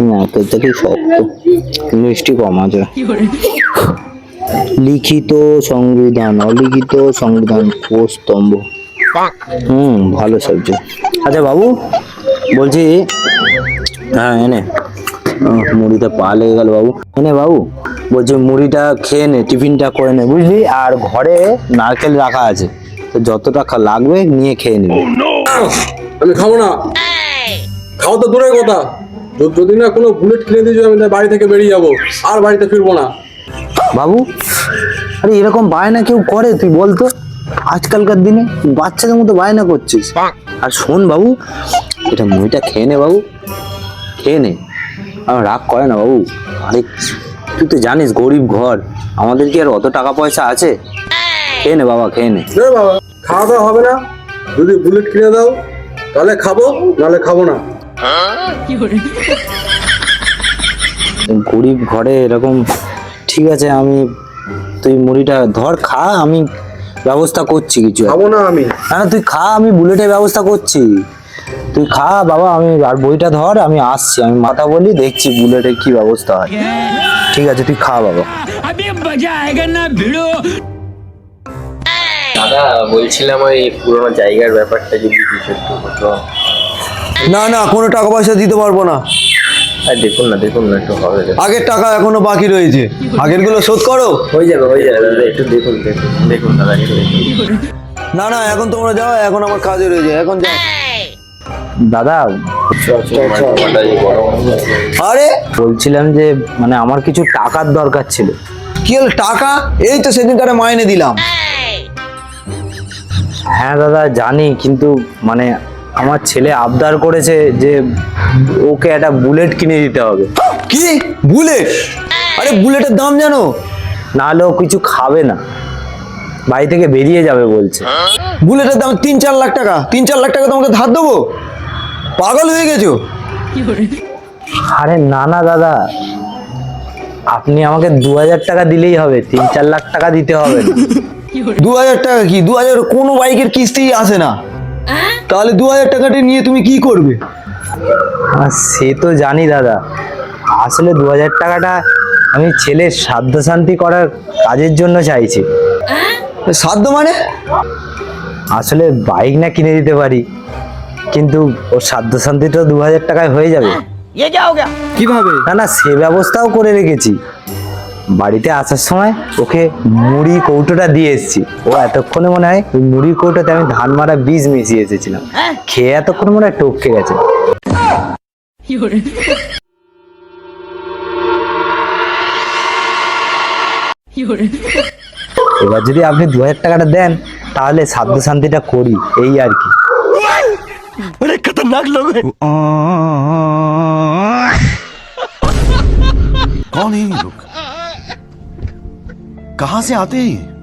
না তো দেখি শক্ত, মিষ্টি কম আছে। লিখিত সংবিধান, অলিখিত সংবিধান, কোষ স্তম্ভ। ভালো সাবজেক্ট। আচ্ছা বাবু বলছি, হ্যাঁ এনে মুড়িতে পা লেগে গেল বাবু। এনে বাবু বলছি মুড়িটা খেয়ে নে, টিফিনটা করে নে বুঝলি, আর ঘরে নারকেল রাখা আছে, তো যতটা লাগবে নিয়ে খেয়ে নিবি। আমি খাবো না। খাওয়া তো দূরের কথা, যদি না কোনো বুলেট কিনে দিয়েছো আমি বাড়ি থেকে বেরিয়ে যাবো, আর বাড়িতে ফিরবো না। বাবু আরে এরকম বায়না কেউ করে তুই বলতো? আজকালকার দিনে বাচ্চাদের মতো বায়না করছিস। আর শোন বাবু, এটা মুড়িটা খেয়ে নে বাবু, খেয়ে নে, আমার রাগ করে না বাবু। আরে তুই তো জানিস গরিব ঘর, আমাদের কি আর অত টাকা পয়সা আছে? খেয়ে নে বাবা, খেয়ে নে। বাবা খাওয়া দাওয়া হবে না, যদি বুলেট কিনে দাও তাহলে খাবো, নাহলে খাবো না। গরিব ঘরে এরকম, ঠিক আছে আমি, তুই মুড়িটা ধর খা, আমি ব্যবস্থা করছি কিছু। খাবো না আমি। না তুই খা, আমি বুলেটের ব্যবস্থা করছি, তুই খা বাবা। আমি আর বইটা ধর, আমি আসছি, আমি মাথা বলি, দেখছি বুলেটের কি ব্যবস্থা হয়। ঠিক আছে তুই খা বাবা। দাদা বলছিলাম ওই পুরোনো জায়গার ব্যাপারটা যদি কিছু একটু হতো। না না, কোনো টাকা পয়সা দিতে পারবো না। আর দেখুন না একটু হবে। আগের টাকা এখনো বাকি রয়েছে, আগের গুলো শোধ করো। হয়ে যাবে দাদা, একটু দেখুন দাদা, একটু দেখুন। না না, এখন তোমরা যাও, এখন আমার কাজে রয়েছে, এখন যাও। দাদা আরে বলছিলাম যে মানে আমার কিছু টাকার দরকার ছিল। কি হলো টাকা? এই তো সেদিন তারা মাইনে দিলাম। হ্যাঁ দাদা জানি, কিন্তু মানে আমার ছেলে আবদার করেছে যে ওকে একটা বুলেট কিনে দিতে হবে। কি বুলেট? আরে বুলেটের দাম জানো? নাহলে ও কিছু খাবে না, বাড়ি থেকে বেরিয়ে যাবে বলছে। বুলেটের দাম 3-4 লাখ টাকা। 3-4 লাখ টাকা তোমাকে ধার দেবো? পাগল হয়ে গেছো? আরে না না দাদা, আপনি আমাকে 2000 টাকা দিলেই হবে, 3-4 লাখ টাকা দিতে হবে না। 2000 টাকা কি? 2000 কোনো বাইকের কিস্তি আসে না। তাহলে 2000 টাকাটা নিয়ে তুমি কি করবে? সে তো জানি দাদা, আসলে 2000 টাকাটা আমি ছেলের সাধ্য শান্তি করার কাজের জন্য চাইছি। সাধ্য মানে? আসলে বাইক না কিনে দিতে পারি, কিন্তু ওর সাধ্য শান্তিটা 2000 টাকায় হয়ে যাবে। কিভাবে? না না, সে ব্যবস্থাও করে রেখেছি। বাড়িতে আসার সময় ওকে মুড়ি কৌটোটা দিয়ে এসেছি, ও এতক্ষণে মনে হয় ওই মুড়ির কৌটোতে আমি ধান মারা বীজ মিশিয়ে এসেছিলাম, খেয়ে এতক্ষণে মনে হয় টপকে গেছে। এবার যদি আপনি 2000 টাকাটা দেন তাহলে সাধ্য শান্তিটা করি, এই আর কি। खतरनाक लोग हैं। कौन है ये लोग? कहां से आते हैं?